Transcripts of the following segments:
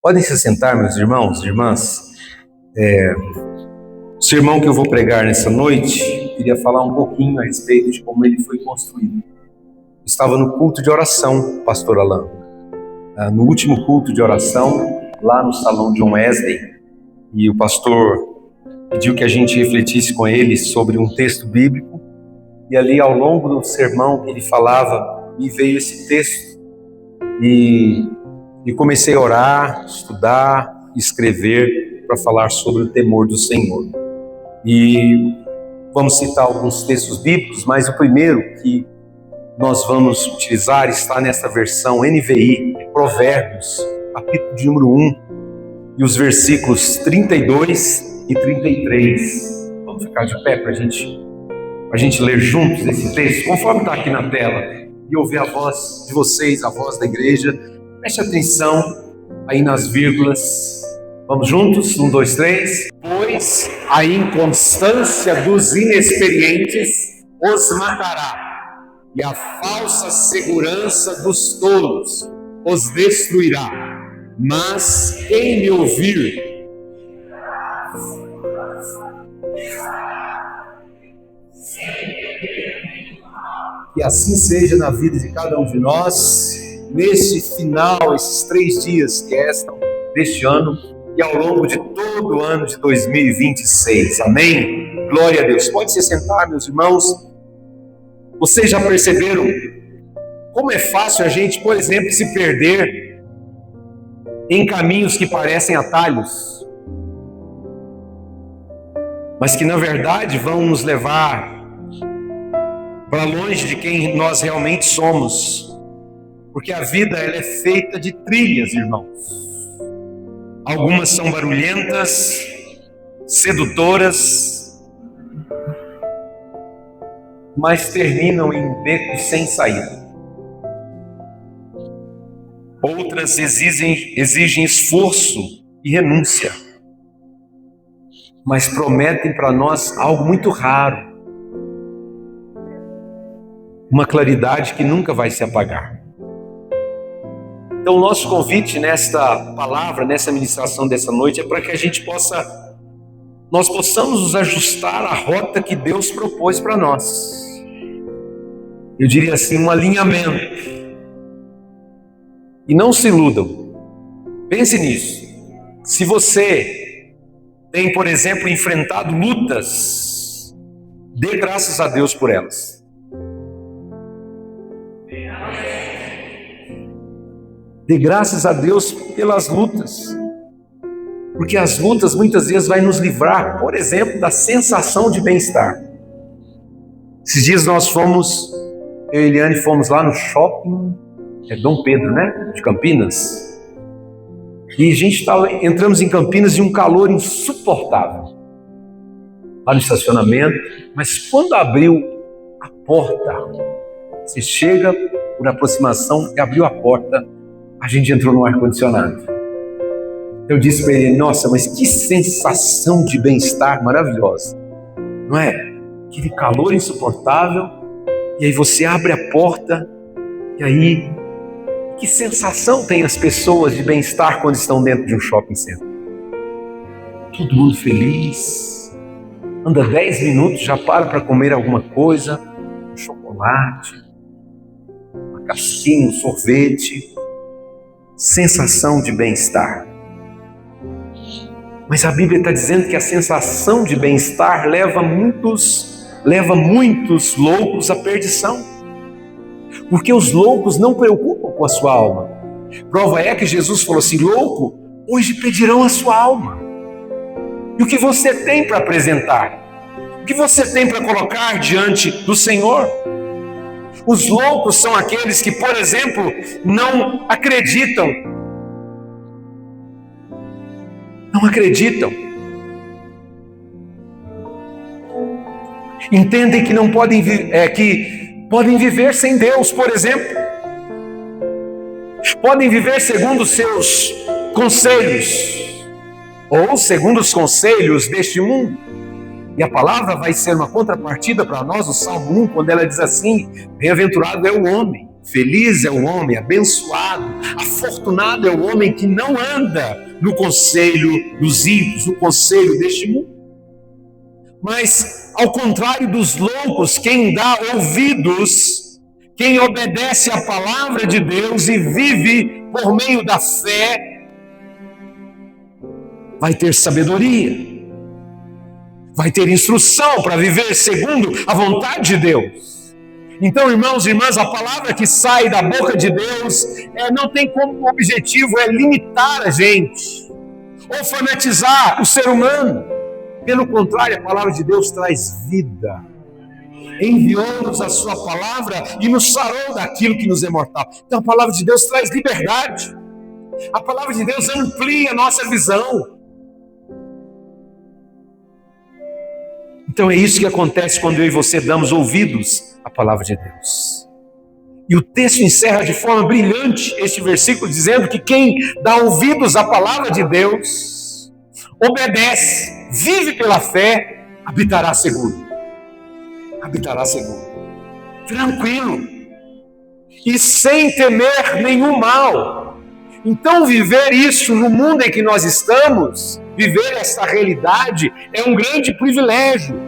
Podem se sentar, meus irmãos e irmãs. O sermão que eu vou pregar nessa noite, queria falar um pouquinho a respeito de como ele foi construído. Eu estava no culto de oração, pastor Alain. No último culto de oração, lá no salão John Wesley, e o pastor pediu que a gente refletisse com ele sobre um texto bíblico, e ali ao longo do sermão que ele falava, me veio esse texto, e comecei a orar, estudar, escrever para falar sobre o temor do Senhor. E vamos citar alguns textos bíblicos, mas o primeiro que nós vamos utilizar está nessa versão NVI, Provérbios, capítulo de número 1, e os versículos 32 e 33. Vamos ficar de pé para a gente ler juntos esse texto, conforme está aqui na tela, e ouvir a voz de vocês, a voz da igreja. Preste atenção aí nas vírgulas. Vamos juntos? 1, 2, 3. Pois a inconstância dos inexperientes os matará, e a falsa segurança dos tolos os destruirá. Mas quem me ouvir, que assim seja na vida de cada um de nós, neste final, esses 3 dias que restam deste ano e ao longo de todo o ano de 2026. Amém? Glória a Deus. Pode se sentar, meus irmãos. Vocês já perceberam como é fácil a gente, por exemplo, se perder em caminhos que parecem atalhos, mas que na verdade vão nos levar para longe de quem nós realmente somos? Porque a vida, ela é feita de trilhas, irmãos. Algumas são barulhentas, sedutoras, mas terminam em becos sem saída. Outras exigem esforço e renúncia, mas prometem para nós algo muito raro, uma claridade que nunca vai se apagar. Então o nosso convite nesta palavra, nessa ministração dessa noite, é para que a gente nós possamos nos ajustar à rota que Deus propôs para nós. Eu diria assim, um alinhamento. E não se iludam. Pense nisso. Se você tem, por exemplo, enfrentado lutas, dê graças a Deus por elas. Dê graças a Deus pelas lutas, porque as lutas muitas vezes vai nos livrar, por exemplo, da sensação de bem-estar. Esses dias eu e Eliane fomos lá no shopping, Dom Pedro, de Campinas, e entramos em Campinas e um calor insuportável, lá no estacionamento, mas quando abriu a porta, você chega por aproximação e abriu a porta, a gente entrou no ar-condicionado. Eu disse para ele, nossa, mas que sensação de bem-estar maravilhosa, não é? Aquele calor insuportável, e aí você abre a porta, e aí, que sensação tem as pessoas de bem-estar quando estão dentro de um shopping center? Todo mundo feliz, anda 10 minutos, já para comer alguma coisa, um chocolate, uma casquinha, um sorvete, sensação de bem-estar. Mas a Bíblia está dizendo que a sensação de bem-estar leva muitos loucos à perdição, porque os loucos não preocupam com a sua alma. Prova é que Jesus falou assim, louco, hoje pedirão a sua alma. E o que você tem para apresentar? O que você tem para colocar diante do Senhor? Os loucos são aqueles que, por exemplo, não acreditam. Não acreditam. Entendem que não podem viver sem Deus, por exemplo. Podem viver segundo os seus conselhos, ou segundo os conselhos deste mundo. E a palavra vai ser uma contrapartida para nós, o Salmo 1, quando ela diz assim, bem-aventurado é o homem, Feliz é o homem, abençoado, afortunado é o homem que não anda no conselho dos ímpios, no conselho deste mundo. Mas, ao contrário dos loucos, quem dá ouvidos, quem obedece à palavra de Deus e vive por meio da fé, vai ter sabedoria, vai ter instrução para viver segundo a vontade de Deus. Então, irmãos e irmãs, a palavra que sai da boca de Deus não tem como objetivo limitar a gente ou fanatizar o ser humano. Pelo contrário, a palavra de Deus traz vida. Enviou-nos a sua palavra e nos sarou daquilo que nos é mortal. Então a palavra de Deus traz liberdade. A palavra de Deus amplia a nossa visão. Então é isso que acontece quando eu e você damos ouvidos à palavra de Deus. E o texto encerra de forma brilhante este versículo dizendo que quem dá ouvidos à palavra de Deus, obedece, vive pela fé, habitará seguro. Habitará seguro, tranquilo e sem temer nenhum mal. Então viver isso no mundo em que nós estamos, viver essa realidade é um grande privilégio,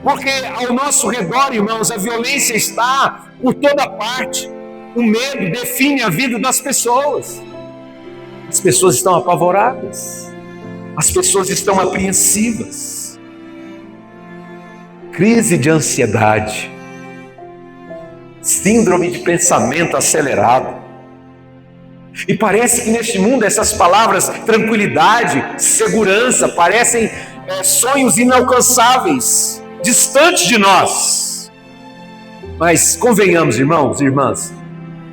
porque ao nosso redor, irmãos, a violência está por toda parte. O medo define a vida das pessoas. As pessoas estão apavoradas, as pessoas estão apreensivas. Crise de ansiedade, síndrome de pensamento acelerado. E parece que neste mundo essas palavras, tranquilidade, segurança, parecem sonhos inalcançáveis, distantes de nós. Mas convenhamos, irmãos e irmãs,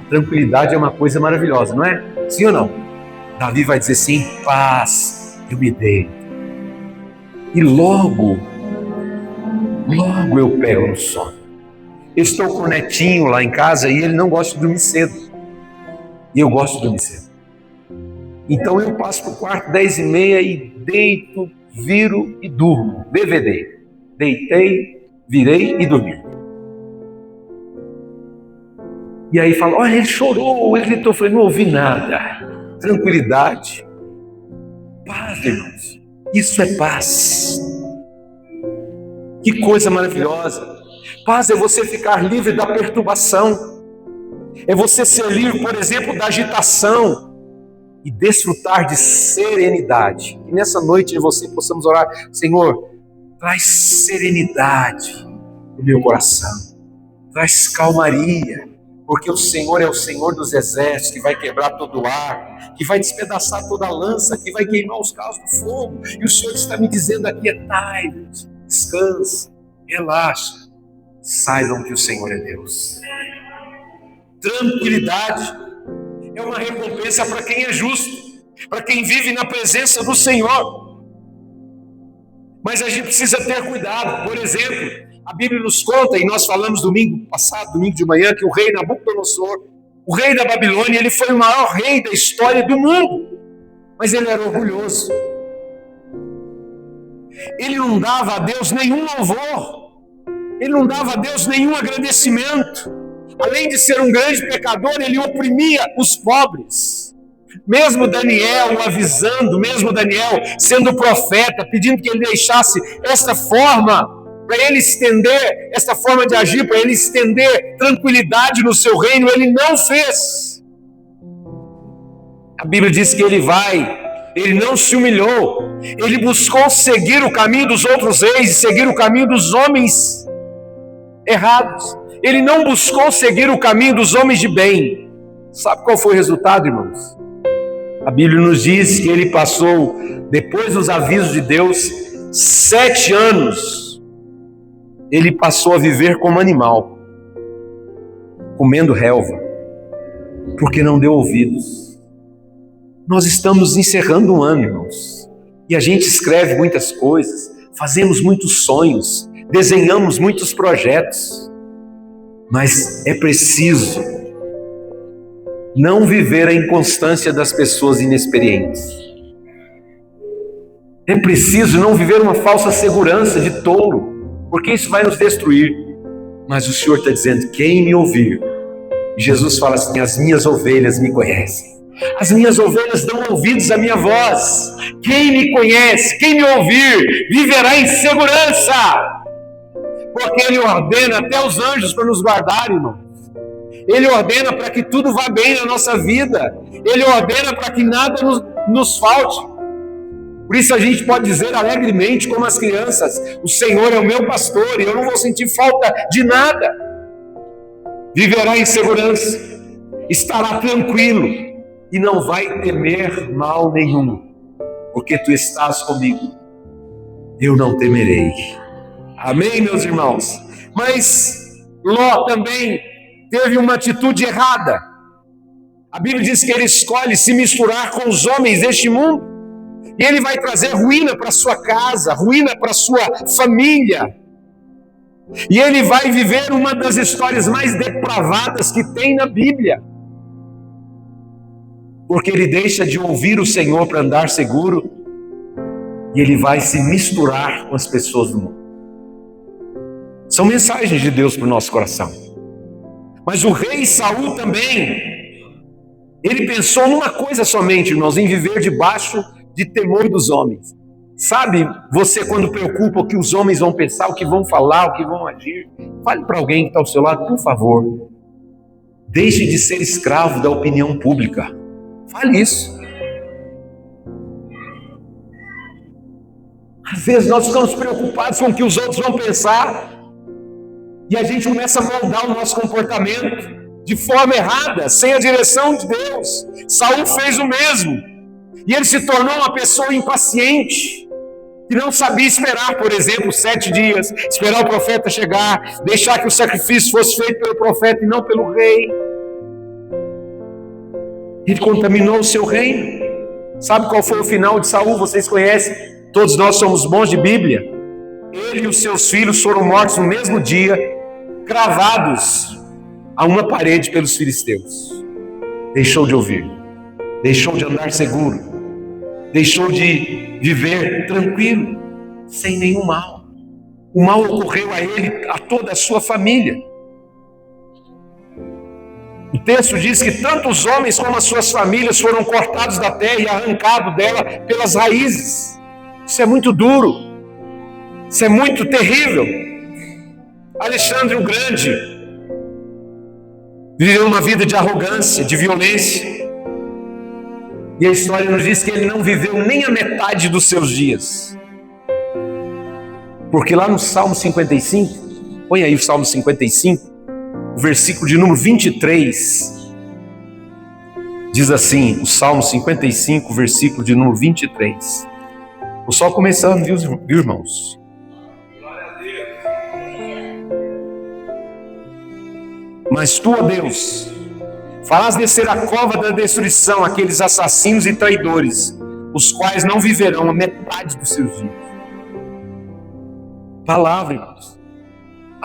tranquilidade é uma coisa maravilhosa, não é? Sim ou não? Davi vai dizer assim: em paz eu me deito, e logo eu pego no sono. Eu estou com o netinho lá em casa e ele não gosta de dormir cedo. E eu gosto de dormir cedo. Então eu passo para o quarto 10h30 e deito, viro e durmo. DVD. Deitei, virei e dormi. E aí fala: olha, ele chorou, ele gritou. Eu falei: não ouvi nada. Tranquilidade. Paz, irmãos. Isso é paz. Que coisa maravilhosa. Paz é você ficar livre da perturbação. É você ser livre, por exemplo, da agitação e desfrutar de serenidade. E nessa noite eu e você possamos orar: Senhor, traz serenidade no meu coração. Traz calmaria, porque o Senhor é o Senhor dos exércitos, que vai quebrar todo o ar, que vai despedaçar toda a lança, que vai queimar os carros do fogo. E o Senhor está me dizendo: aquietai-vos, descanse, relaxa, saibam que o Senhor é Deus. Tranquilidade é uma recompensa para quem é justo, para quem vive na presença do Senhor. Mas a gente precisa ter cuidado. Por exemplo, a Bíblia nos conta, e nós falamos domingo passado, domingo de manhã, que o rei Nabucodonosor, o rei da Babilônia, ele foi o maior rei da história do mundo, mas ele era orgulhoso. Ele não dava a Deus nenhum louvor, ele não dava a Deus nenhum agradecimento. Além de ser um grande pecador, ele oprimia os pobres. Mesmo Daniel o avisando, mesmo Daniel sendo profeta, pedindo que ele deixasse esta forma, para ele estender, esta forma de agir, para ele estender tranquilidade no seu reino, ele não fez. A Bíblia diz que ele não se humilhou, ele buscou seguir o caminho dos outros reis, seguir o caminho dos homens errados. Ele não buscou seguir o caminho dos homens de bem. Sabe qual foi o resultado, irmãos? A Bíblia nos diz que ele passou, depois dos avisos de Deus, 7 anos. Ele passou a viver como animal, comendo relva, porque não deu ouvidos. Nós estamos encerrando um ano, irmãos, e a gente escreve muitas coisas, fazemos muitos sonhos, desenhamos muitos projetos, mas é preciso não viver a inconstância das pessoas inexperientes. É preciso não viver uma falsa segurança de tolo, porque isso vai nos destruir. Mas o Senhor está dizendo: quem me ouvir E Jesus fala assim: as minhas ovelhas me conhecem. As minhas ovelhas dão ouvidos à minha voz. Quem me conhece, quem me ouvir, viverá em segurança. Porque Ele ordena até os anjos para nos guardar, irmão. Ele ordena para que tudo vá bem na nossa vida. Ele ordena para que nada nos falte. Por isso a gente pode dizer alegremente, como as crianças: o Senhor é o meu pastor e eu não vou sentir falta de nada. Viverá em segurança, estará tranquilo e não vai temer mal nenhum, porque tu estás comigo. Eu não temerei. Amém, meus irmãos? Mas Ló também teve uma atitude errada. A Bíblia diz que ele escolhe se misturar com os homens deste mundo. E ele vai trazer ruína para sua casa, ruína para sua família. E ele vai viver uma das histórias mais depravadas que tem na Bíblia. Porque ele deixa de ouvir o Senhor para andar seguro. E ele vai se misturar com as pessoas do mundo. São mensagens de Deus para o nosso coração. Mas o rei Saul também, ele pensou numa coisa somente, irmãos: em viver debaixo de temor dos homens. Sabe, você quando preocupa o que os homens vão pensar, o que vão falar, o que vão agir, fale para alguém que está ao seu lado: por favor, deixe de ser escravo da opinião pública. Fale isso. Às vezes nós ficamos preocupados com o que os outros vão pensar, e a gente começa a moldar o nosso comportamento de forma errada, sem a direção de Deus. Saul fez o mesmo. E ele se tornou uma pessoa impaciente, que não sabia esperar, por exemplo, 7 dias, esperar o profeta chegar, deixar que o sacrifício fosse feito pelo profeta e não pelo rei. Ele contaminou o seu reino. Sabe qual foi o final de Saul? Vocês conhecem? Todos nós somos bons de Bíblia. Ele e os seus filhos foram mortos no mesmo dia, cravados a uma parede pelos filisteus. Deixou de ouvir, deixou de andar seguro, deixou de viver tranquilo, sem nenhum mal. O mal ocorreu a ele, a toda a sua família. O texto diz que tanto os homens como as suas famílias foram cortados da terra e arrancados dela pelas raízes. Isso é muito duro, isso é muito terrível. Alexandre o Grande viveu uma vida de arrogância, de violência. E a história nos diz que ele não viveu nem a metade dos seus dias. Porque lá no Salmo 55, põe aí o Salmo 55, o versículo de número 23, diz assim, o Salmo 55, versículo de número 23. Estou só começando, viu, irmãos? Mas tu, ó Deus, farás descer a cova da destruição aqueles assassinos e traidores, os quais não viverão a metade dos seus dias. Palavra, irmãos.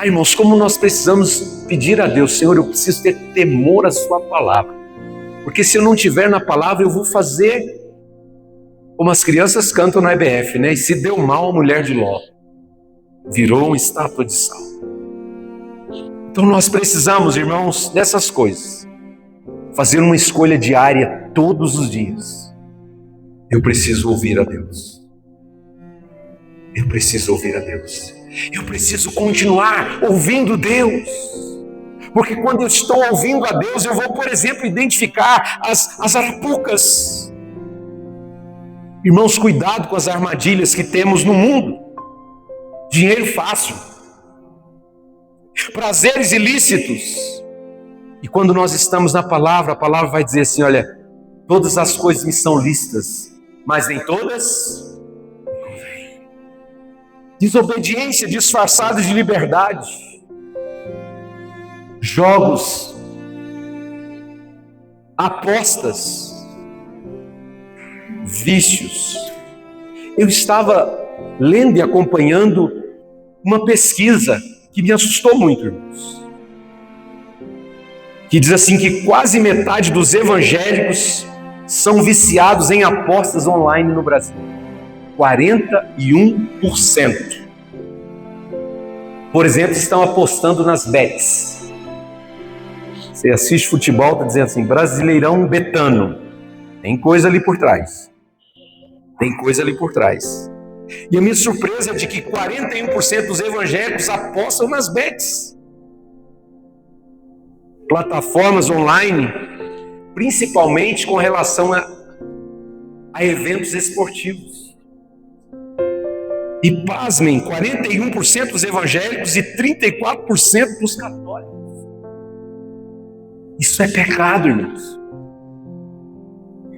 Irmãos, como nós precisamos pedir a Deus: Senhor, eu preciso ter temor à sua palavra. Porque se eu não tiver na palavra, eu vou fazer como as crianças cantam na EBF, né? E se deu mal a mulher de Ló, virou uma estátua de sal. Então nós precisamos, irmãos, dessas coisas. Fazer uma escolha diária todos os dias. Eu preciso ouvir a Deus. Eu preciso ouvir a Deus. Eu preciso continuar ouvindo Deus. Porque quando eu estou ouvindo a Deus, eu vou, por exemplo, identificar as arapucas. Irmãos, cuidado com as armadilhas que temos no mundo. Dinheiro fácil. Prazeres ilícitos. E quando nós estamos na palavra, a palavra vai dizer assim: olha, todas as coisas me são lícitas, mas nem todas me convêm. Desobediência disfarçada de liberdade. Jogos, apostas, vícios. Eu estava lendo e acompanhando uma pesquisa que me assustou muito, irmãos. Que diz assim que quase metade dos evangélicos são viciados em apostas online no Brasil. 41%. Por exemplo, estão apostando nas bets. Você assiste futebol, está dizendo assim, Brasileirão Betano. Tem coisa ali por trás. Tem coisa ali por trás. E a minha surpresa é de que 41% dos evangélicos apostam nas bets. Plataformas online, principalmente com relação a eventos esportivos. E pasmem, 41% dos evangélicos e 34% dos católicos. Isso é pecado, irmãos.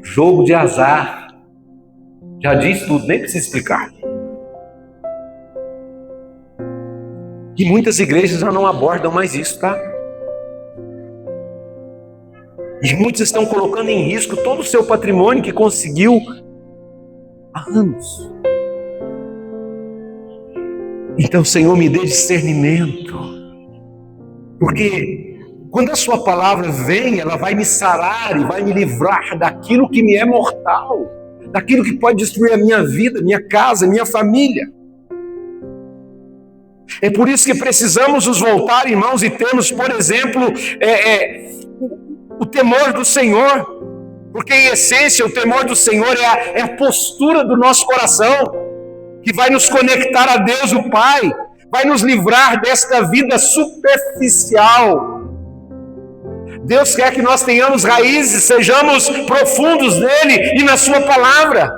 Jogo de azar. Já diz tudo, nem precisa explicar. E muitas igrejas já não abordam mais isso, tá? E muitos estão colocando em risco todo o seu patrimônio que conseguiu há anos. Então, Senhor, me dê discernimento. Porque quando a sua palavra vem, ela vai me sarar e vai me livrar daquilo que me é mortal, daquilo que pode destruir a minha vida, minha casa, minha família. É por isso que precisamos nos voltar, irmãos, e termos, por exemplo, o temor do Senhor. Porque, em essência, o temor do Senhor é a postura do nosso coração, que vai nos conectar a Deus, o Pai, vai nos livrar desta vida superficial. Deus quer que nós tenhamos raízes, sejamos profundos nele e na sua palavra.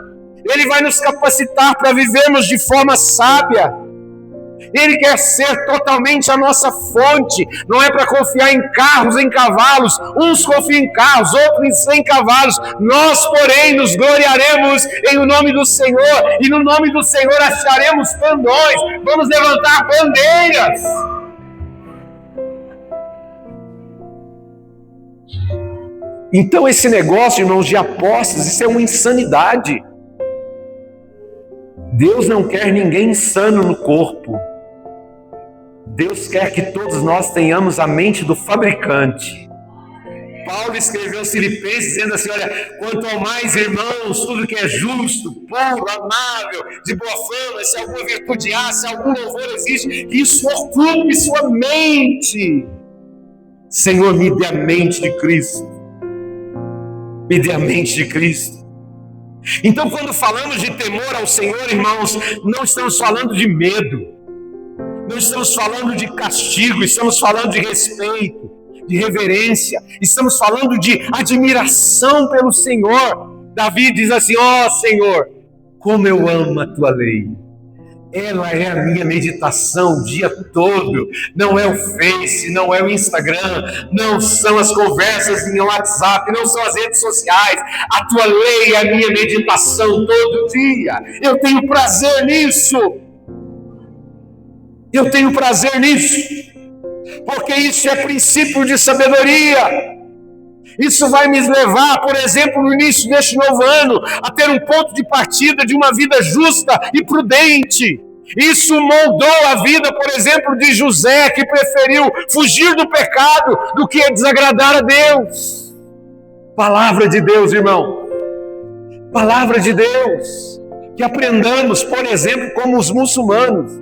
Ele vai nos capacitar para vivermos de forma sábia. Ele quer ser totalmente a nossa fonte. Não é para confiar em carros, em cavalos. Uns confiam em carros, outros em cavalos. Nós, porém, nos gloriaremos em o nome do Senhor. E no nome do Senhor acharemos pendões. Vamos levantar bandeiras. Então esse negócio, irmãos, de apostas, isso é uma insanidade. Deus não quer ninguém insano no corpo. Deus quer que todos nós tenhamos a mente do fabricante. Paulo escreveu aos Filipenses dizendo assim, olha, quanto ao mais, irmãos, tudo que é justo, puro, amável, de boa fama, se alguma virtude há, se algum louvor existe, que isso ocupe sua mente. Senhor, me dê a mente de Cristo. Me dê a mente de Cristo. Então, quando falamos de temor ao Senhor, irmãos, não estamos falando de medo, não estamos falando de castigo, estamos falando de respeito, de reverência, estamos falando de admiração pelo Senhor. Davi diz assim, ó Senhor, como eu amo a tua lei. Ela é a minha meditação o dia todo. Não é o Face, não é o Instagram, não são as conversas em WhatsApp, não são as redes sociais. A tua lei é a minha meditação todo dia. Eu tenho prazer nisso. Eu tenho prazer nisso. Porque isso é princípio de sabedoria. Isso vai me levar, por exemplo, no início deste novo ano, a ter um ponto de partida de uma vida justa e prudente. Isso moldou a vida, por exemplo, de José, que preferiu fugir do pecado do que desagradar a Deus. Palavra de Deus, irmão. Palavra de Deus. Que aprendamos, por exemplo, como os muçulmanos,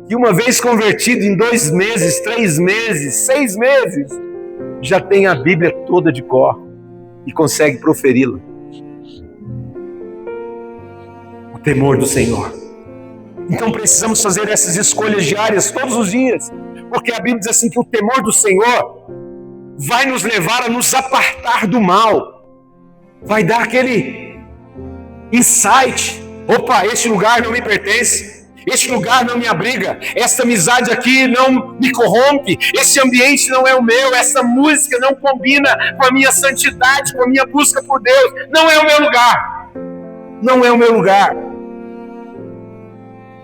que uma vez convertido em 2 meses, 3 meses, 6 meses, já tem a Bíblia toda de cor e consegue proferi-la. O temor do Senhor. Então precisamos fazer essas escolhas diárias todos os dias, porque a Bíblia diz assim que o temor do Senhor vai nos levar a nos apartar do mal, vai dar aquele insight, opa, este lugar não me pertence, este lugar não me abriga, essa amizade aqui não me corrompe, esse ambiente não é o meu, essa música não combina com a minha santidade, com a minha busca por Deus, não é o meu lugar, não é o meu lugar.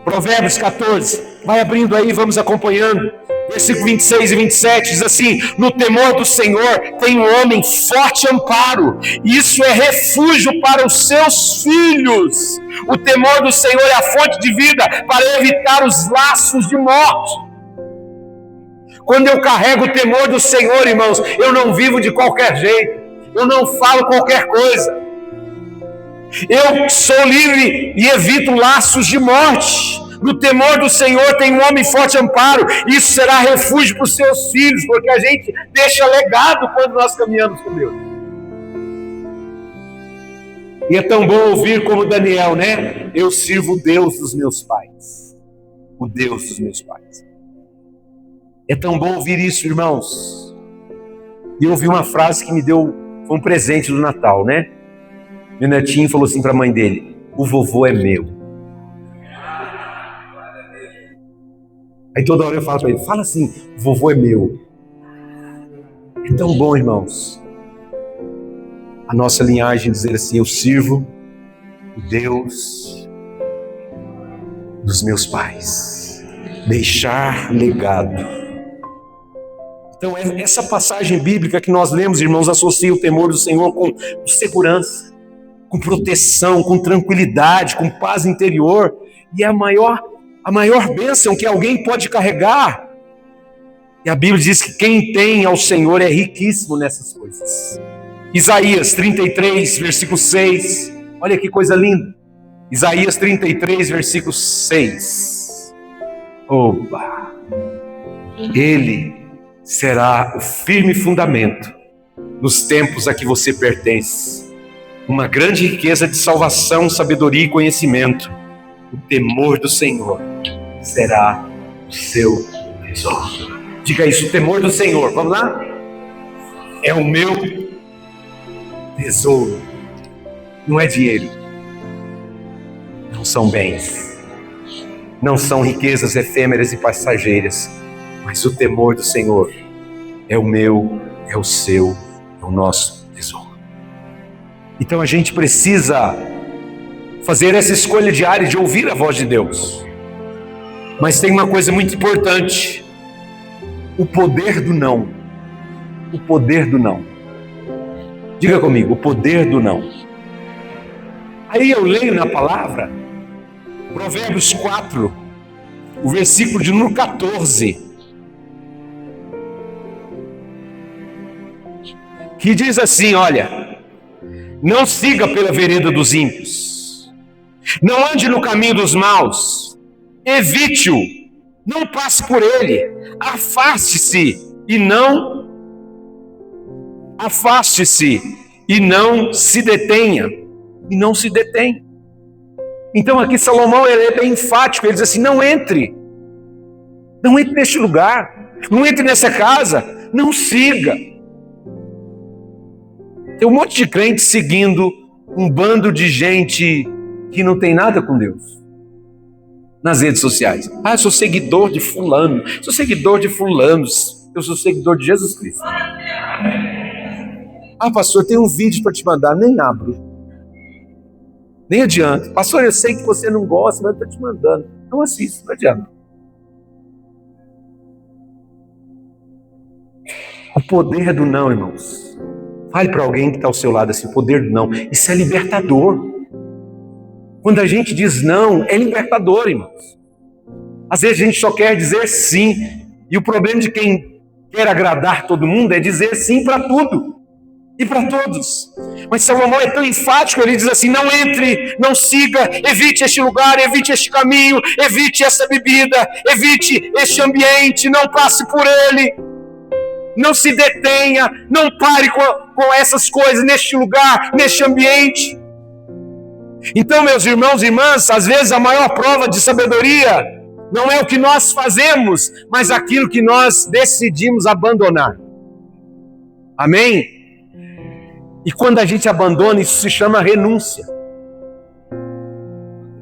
Provérbios 14, vai abrindo aí, vamos acompanhando, versículo 26 e 27, diz assim, no temor do Senhor tem um homem forte amparo, isso é refúgio para os seus filhos. O temor do Senhor é a fonte de vida para evitar os laços de morte. Quando eu carrego o temor do Senhor, irmãos, eu não vivo de qualquer jeito, eu não falo qualquer coisa. Eu sou livre e evito laços de morte. No temor do Senhor tem um homem forte amparo. Isso será refúgio para os seus filhos, porque a gente deixa legado quando nós caminhamos com Deus. E é tão bom ouvir como Daniel, né? Eu sirvo o Deus dos meus pais. O Deus dos meus pais. É tão bom ouvir isso, irmãos. E eu ouvi uma frase que me deu, foi um presente do Natal, né? Meu netinho falou assim para a mãe dele: o vovô é meu. Aí toda hora eu falo para ele: fala assim, o vovô é meu. É tão bom, irmãos, a nossa linhagem dizer assim: eu sirvo o Deus dos meus pais. Deixar legado. Então essa passagem bíblica que nós lemos, irmãos, associa o temor do Senhor com segurança, com proteção, com tranquilidade, com paz interior. E é a maior bênção que alguém pode carregar. E a Bíblia diz que quem tem ao Senhor é riquíssimo nessas coisas. Isaías 33, versículo 6. Olha que coisa linda. Isaías 33, versículo 6. Opa! Ele será o firme fundamento nos tempos a que você pertence. Uma grande riqueza de salvação, sabedoria e conhecimento. O temor do Senhor será o seu tesouro. Diga isso, o temor do Senhor. Vamos lá? É o meu tesouro. Não é dinheiro. Não são bens. Não são riquezas efêmeras e passageiras. Mas o temor do Senhor é o meu, é o seu, é o nosso tesouro. Então a gente precisa fazer essa escolha diária de ouvir a voz de Deus. Mas tem uma coisa muito importante: o poder do não. O poder do não. Diga comigo, o poder do não. Aí eu leio na palavra, Provérbios 4, o versículo de número 14, que diz assim: olha, não siga pela vereda dos ímpios, não ande no caminho dos maus, evite-o, não passe por ele, afaste-se e não se detenha. E não se detém. Então aqui Salomão ele é bem enfático, ele diz assim: não entre neste lugar, não entre nessa casa, não siga. Tem um monte de crente seguindo um bando de gente que não tem nada com Deus nas redes sociais. Ah, eu sou seguidor de fulano, sou seguidor de fulanos, eu sou seguidor de Jesus Cristo. Ah, pastor, tem um vídeo para te mandar, nem abro, nem adianta. Pastor, eu sei que você não gosta, mas eu estou te mandando. Não assista, não adianta. O poder do não, irmãos. Fale para alguém que está ao seu lado assim: o poder do não. Isso é libertador. Quando a gente diz não, é libertador, irmãos. Às vezes a gente só quer dizer sim. E o problema de quem quer agradar todo mundo é dizer sim para tudo e para todos. Mas Salomão é tão enfático, ele diz assim: não entre, não siga, evite este lugar, evite este caminho, evite essa bebida, evite este ambiente, não passe por ele, não se detenha, não pare com essas coisas neste lugar, neste ambiente. Então, meus irmãos e irmãs, às vezes a maior prova de sabedoria não é o que nós fazemos, mas aquilo que nós decidimos abandonar. Amém? E quando a gente abandona, isso se chama renúncia.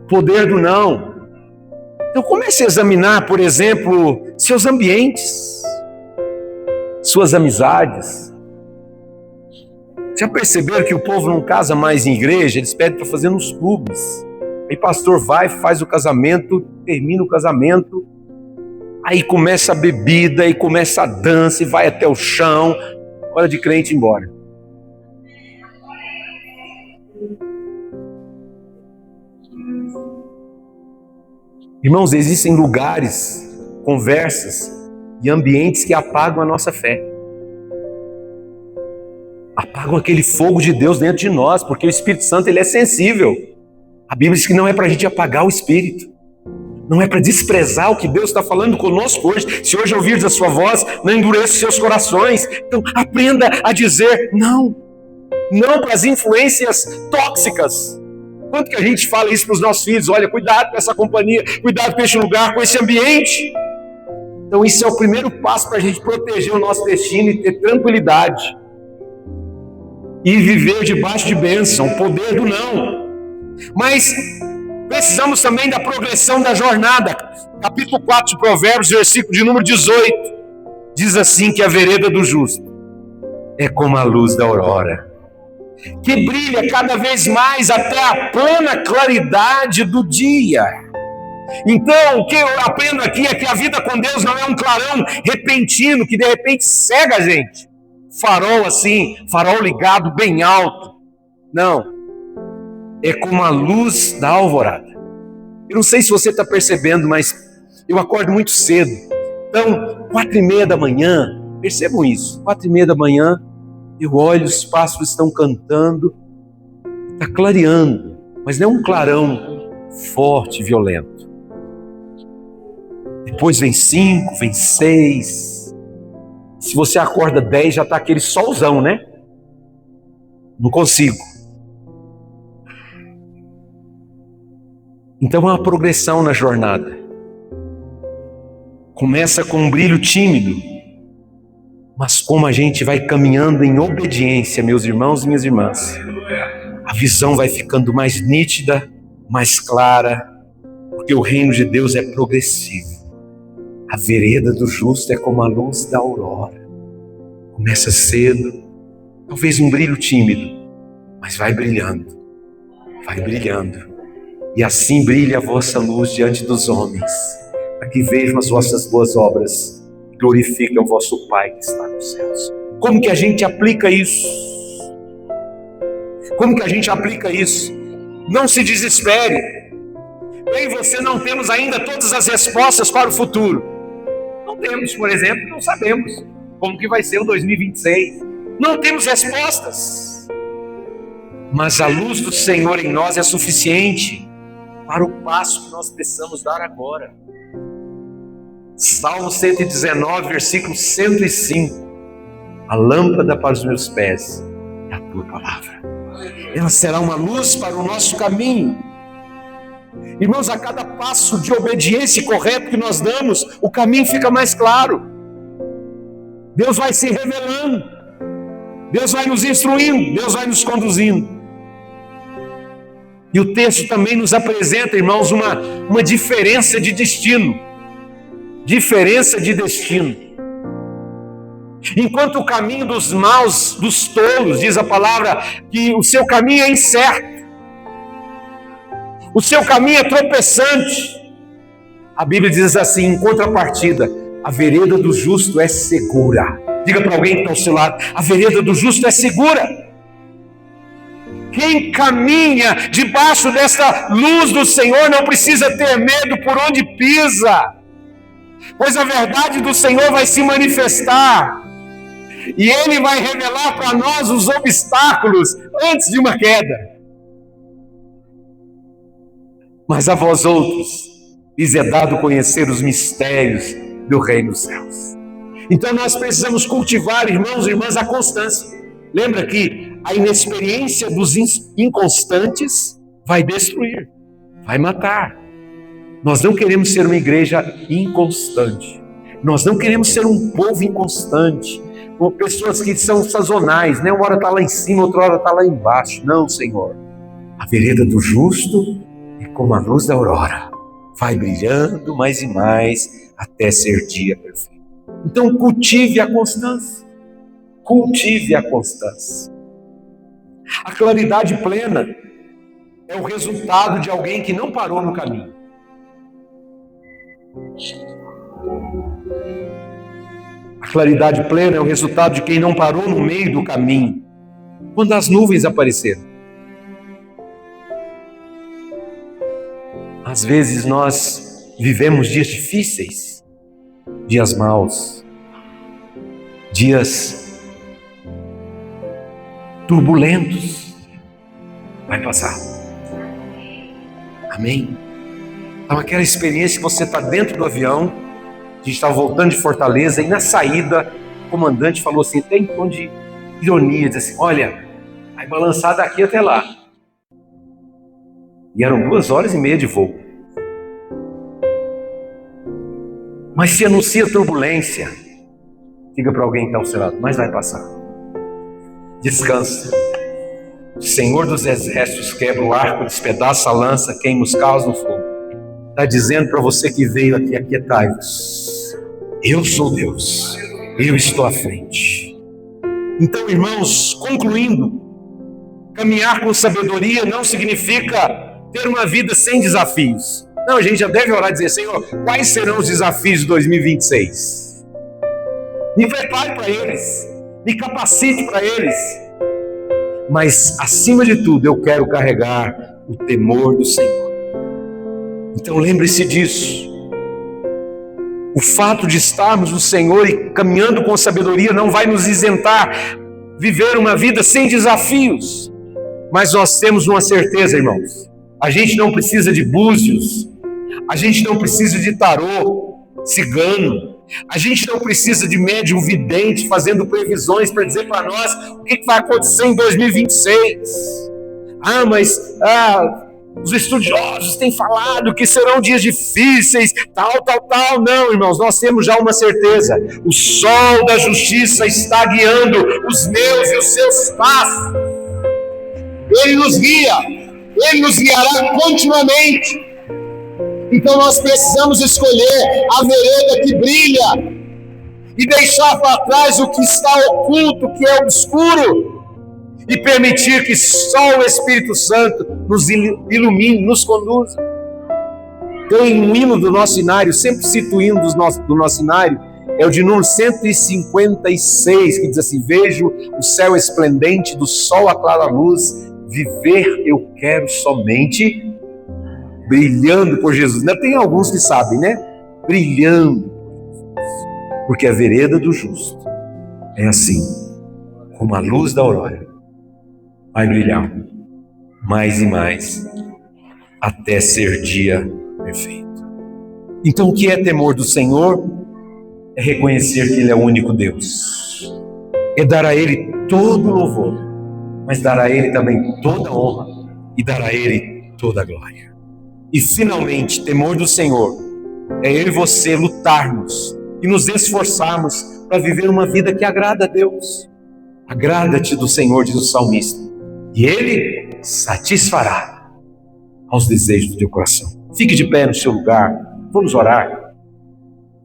Poder do não. Então comece a examinar, por exemplo, seus ambientes, suas amizades. Já perceberam que o povo não casa mais em igreja? Eles pedem para fazer nos clubes. Aí pastor vai, faz o casamento, termina o casamento, aí começa a bebida, aí começa a dança, e vai até o chão, hora de crente ir embora. Irmãos, existem lugares, conversas e ambientes que apagam a nossa fé. Apagam aquele fogo de Deus dentro de nós, porque o Espírito Santo ele é sensível. A Bíblia diz que não é para a gente apagar o Espírito. Não é para desprezar o que Deus está falando conosco hoje. Se hoje ouvirdes a sua voz, não endureça os seus corações. Então aprenda a dizer não. Não para as influências tóxicas. Quanto que a gente fala isso para os nossos filhos? Olha, cuidado com essa companhia, cuidado com este lugar, com esse ambiente. Então isso é o primeiro passo para a gente proteger o nosso destino e ter tranquilidade. E viver debaixo de bênção, o poder do não. Mas precisamos também da progressão da jornada. Capítulo 4 de Provérbios, versículo de número 18. Diz assim que a vereda do justo é como a luz da aurora, que brilha cada vez mais até a plena claridade do dia. Então, o que eu aprendo aqui é que a vida com Deus não é um clarão repentino que de repente cega a gente. Farol assim, farol ligado bem alto. Não. É como a luz da alvorada. Eu não sei se você está percebendo, mas eu acordo muito cedo. Então, 4:30 da manhã, percebam isso, 4:30 da manhã, eu olho, os pássaros estão cantando, está clareando, mas não é um clarão forte e violento. Depois vem 5, vem 6. Se você acorda 10, já está aquele solzão, né? Não consigo. Então é uma progressão na jornada. Começa com um brilho tímido, mas como a gente vai caminhando em obediência, meus irmãos e minhas irmãs, a visão vai ficando mais nítida, mais clara, porque o reino de Deus é progressivo. A vereda do justo é como a luz da aurora. Começa cedo, talvez um brilho tímido, mas vai brilhando, vai brilhando. E assim brilha a vossa luz diante dos homens, para que vejam as vossas boas obras e glorifiquem o vosso Pai que está nos céus. Como que a gente aplica isso? Como que a gente aplica isso? Não se desespere. Eu e você não temos ainda todas as respostas para o futuro. Não temos, por exemplo, não sabemos como que vai ser o 2026. Não temos respostas. Mas a luz do Senhor em nós é suficiente para o passo que nós precisamos dar agora. Salmo 119, versículo 105. A lâmpada para os meus pés é a tua palavra. Ela será uma luz para o nosso caminho. Irmãos, a cada passo de obediência correto que nós damos, o caminho fica mais claro. Deus vai se revelando. Deus vai nos instruindo. Deus vai nos conduzindo. E o texto também nos apresenta, irmãos, uma diferença de destino. Diferença de destino. Enquanto o caminho dos maus, dos tolos, diz a palavra, que o seu caminho é incerto. O seu caminho é tropeçante. A Bíblia diz assim, em contrapartida, a vereda do justo é segura. Diga para alguém que está ao seu lado, a vereda do justo é segura. Quem caminha debaixo dessa luz do Senhor não precisa ter medo por onde pisa, pois a verdade do Senhor vai se manifestar e Ele vai revelar para nós os obstáculos antes de uma queda. Mas a vós outros lhes é dado conhecer os mistérios do reino dos céus. Então nós precisamos cultivar, irmãos e irmãs, a constância. Lembra que a inexperiência dos inconstantes vai destruir, vai matar. Nós não queremos ser uma igreja inconstante. Nós não queremos ser um povo inconstante, com pessoas que são sazonais, né? Uma hora está lá em cima, outra hora está lá embaixo. Não, Senhor. A vereda do justo é como a luz da aurora. Vai brilhando mais e mais até ser dia perfeito. Então cultive a constância. Cultive a constância. A claridade plena é o resultado de alguém que não parou no caminho. A claridade plena é o resultado de quem não parou no meio do caminho, quando as nuvens apareceram. Às vezes nós vivemos dias difíceis, dias maus, dias turbulentos. Vai passar. Amém? Então, aquela experiência que você está dentro do avião, a gente estava voltando de Fortaleza, e na saída, o comandante falou assim, até em tom de ironia, disse assim, olha, vai balançar daqui até lá. E eram 2h30 de voo. Mas se anuncia turbulência, diga para alguém que está ao seu lado, mas vai passar. Descansa. O Senhor dos Exércitos quebra o arco, despedaça a lança, queima os carros no fogo. Está dizendo para você que veio aqui, aquietai-vos. Eu sou Deus, eu estou à frente. Então, irmãos, concluindo, caminhar com sabedoria não significa ter uma vida sem desafios. Não, a gente já deve orar e dizer, Senhor, quais serão os desafios de 2026? Me prepare para eles, me capacite para eles. Mas, acima de tudo, eu quero carregar o temor do Senhor. Então, lembre-se disso. O fato de estarmos no Senhor e caminhando com sabedoria não vai nos isentar viver uma vida sem desafios. Mas nós temos uma certeza, irmãos. A gente não precisa de búzios. A gente não precisa de tarô cigano. A gente não precisa de médium vidente fazendo previsões para dizer para nós o que vai acontecer em 2026. Os estudiosos têm falado que serão dias difíceis, tal. Não, irmãos, nós temos já uma certeza. O sol da justiça está guiando os meus e os seus passos. Ele nos guia, Ele nos guiará continuamente. Então nós precisamos escolher a vereda que brilha e deixar para trás o que está oculto, que é obscuro, e permitir que só o Espírito Santo nos ilumine, nos conduza. Tem um hino do nosso inário, sempre cito o hino do nosso inário, é o de número 156, que diz assim: vejo o céu esplendente, do sol a clara luz, viver eu quero somente brilhando por Jesus. Ainda tem alguns que sabem, né? Brilhando por Jesus. Porque a vereda do justo é assim, como a luz da aurora, vai brilhar mais e mais até ser dia perfeito. Então, o que é temor do Senhor? É reconhecer que Ele é o único Deus, é dar a Ele todo o louvor, mas dar a Ele também toda a honra e dar a Ele toda a glória. E finalmente, temor do Senhor é eu e você lutarmos e nos esforçarmos para viver uma vida que agrada a Deus. Agrada-te do Senhor, diz o salmista, e Ele satisfará aos desejos do teu coração. Fique de pé no seu lugar, vamos orar.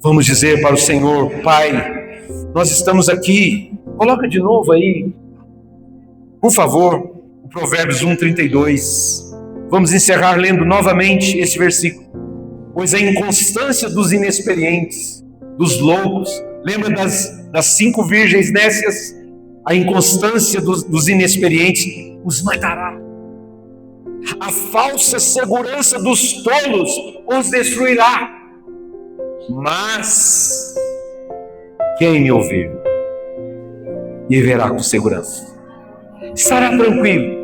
Vamos dizer para o Senhor: Pai, nós estamos aqui. Coloca de novo aí, por favor, o Provérbios 1:32. Vamos encerrar lendo novamente esse versículo. Pois a inconstância dos inexperientes, dos loucos, lembra das 5 virgens nécias? A inconstância dos inexperientes os matará. A falsa segurança dos tolos os destruirá. Mas quem me ouvir e verá com segurança estará tranquilo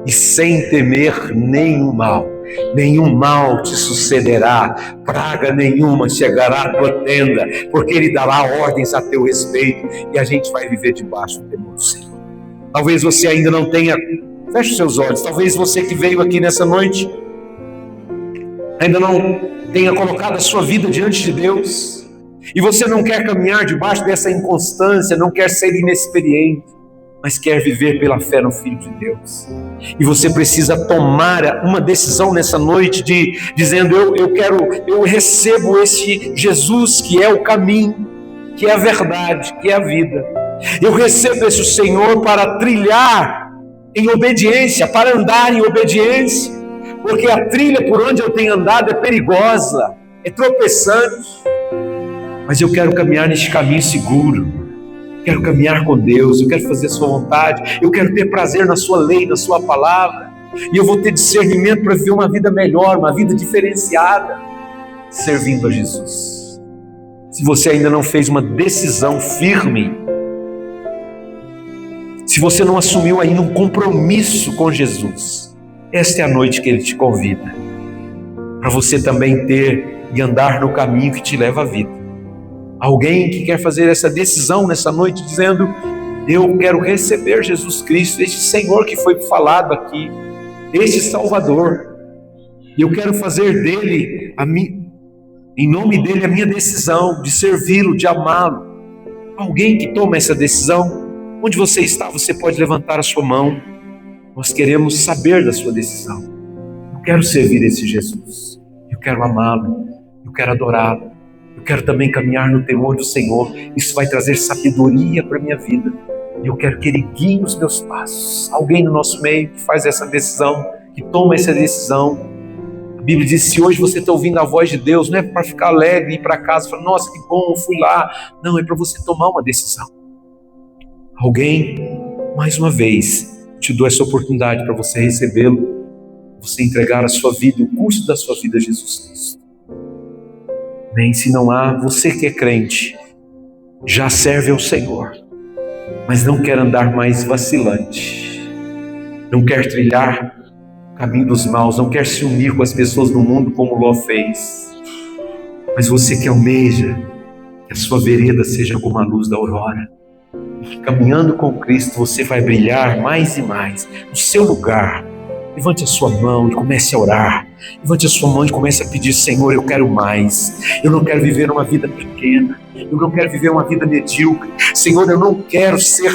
e sem temer nenhum mal te sucederá, praga nenhuma chegará à tua tenda, porque Ele dará ordens a teu respeito, e a gente vai viver debaixo do temor do Senhor. Talvez você ainda não tenha, feche os seus olhos, talvez você que veio aqui nessa noite ainda não tenha colocado a sua vida diante de Deus, e você não quer caminhar debaixo dessa inconstância, não quer ser inexperiente, mas quer viver pela fé no Filho de Deus. E você precisa tomar uma decisão nessa noite dizendo: eu recebo esse Jesus que é o caminho, que é a verdade, que é a vida. Eu recebo esse Senhor para trilhar em obediência, para andar em obediência, porque a trilha por onde eu tenho andado é perigosa, é tropeçante, mas eu quero caminhar neste caminho seguro. Quero caminhar com Deus, eu quero fazer a sua vontade, eu quero ter prazer na sua lei, na sua palavra, e eu vou ter discernimento para viver uma vida melhor, uma vida diferenciada, servindo a Jesus. Se você ainda não fez uma decisão firme, se você não assumiu ainda um compromisso com Jesus, esta é a noite que Ele te convida. para você também ter e andar no caminho que te leva à vida. Alguém que quer fazer essa decisão nessa noite, dizendo: eu quero receber Jesus Cristo, este Senhor que foi falado aqui, este Salvador, e eu quero fazer dele, em nome dele, a minha decisão de servi-lo, de amá-lo. Alguém que toma essa decisão, onde você está, você pode levantar a sua mão. Nós queremos saber da sua decisão. Eu quero servir esse Jesus, eu quero amá-lo, eu quero adorá-lo, eu quero também caminhar no temor do Senhor. Isso vai trazer sabedoria para a minha vida, e eu quero que Ele guie os meus passos. Alguém no nosso meio que faz essa decisão, que toma essa decisão. A Bíblia diz: se hoje você está ouvindo a voz de Deus, não é para ficar alegre e ir para casa e falar: nossa, que bom, eu fui lá. Não, é para você tomar uma decisão. Alguém, mais uma vez, te dou essa oportunidade para você recebê-lo, você entregar a sua vida, o curso da sua vida a Jesus Cristo. Bem, se não há, você que é crente, já serve ao Senhor, mas não quer andar mais vacilante, não quer trilhar o caminho dos maus, não quer se unir com as pessoas do mundo como Ló fez, mas você que almeja que a sua vereda seja como a luz da aurora, e caminhando com Cristo você vai brilhar mais e mais no seu lugar. Levante a sua mão e comece a orar. Levante a sua mão e comece a pedir: Senhor, eu quero mais. Eu não quero viver uma vida pequena. Eu não quero viver uma vida medíocre. Senhor, eu não quero ser...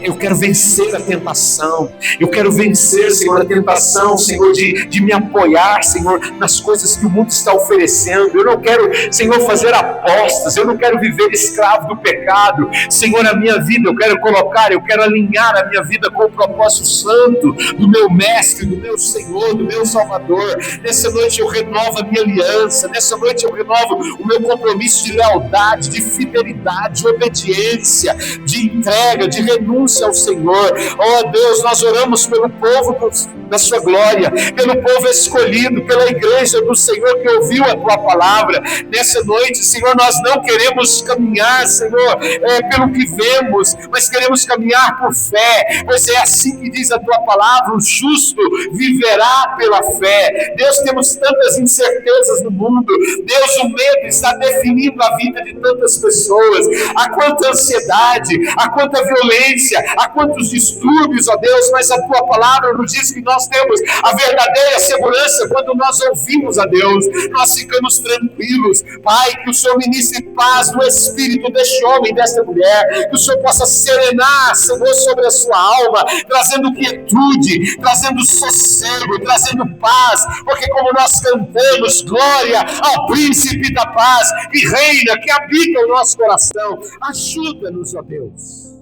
eu quero vencer a tentação. Eu quero vencer, Senhor, a tentação, Senhor, de me apoiar, Senhor, nas coisas que o mundo está oferecendo. Eu não quero, Senhor, fazer apostas. Eu não quero viver escravo do pecado. Senhor, a minha vida eu quero alinhar a minha vida com o propósito santo do meu Mestre, do meu Senhor, do meu Salvador. Nessa noite eu renovo a minha aliança. Nessa noite eu renovo o meu compromisso de lealdade, de fidelidade, de obediência, de entrega, de renúncia ao Senhor. Oh Deus, nós oramos pelo povo da sua glória, pelo povo escolhido, pela igreja do Senhor que ouviu a tua palavra. Nessa noite, Senhor, nós não queremos caminhar, Senhor, pelo que vemos, mas queremos caminhar por fé, pois é assim que diz a tua palavra: o justo viverá pela fé. Deus, temos tantas incertezas no mundo. Deus, o medo está definindo a vida de tantas pessoas. Há quanta ansiedade, há quanta violência, há quantos distúrbios, ó Deus, mas a tua palavra nos diz que nós temos a verdadeira segurança quando nós ouvimos a Deus. Nós ficamos tranquilos. Pai, que o Senhor ministre paz no espírito deste homem, desta mulher, que o Senhor possa serenar, Senhor, sobre a sua alma, trazendo quietude, trazendo sossego, trazendo paz, porque como nós cantamos, glória ao príncipe da paz, que reina, que habita o nosso coração. Ajuda-nos, ó Deus.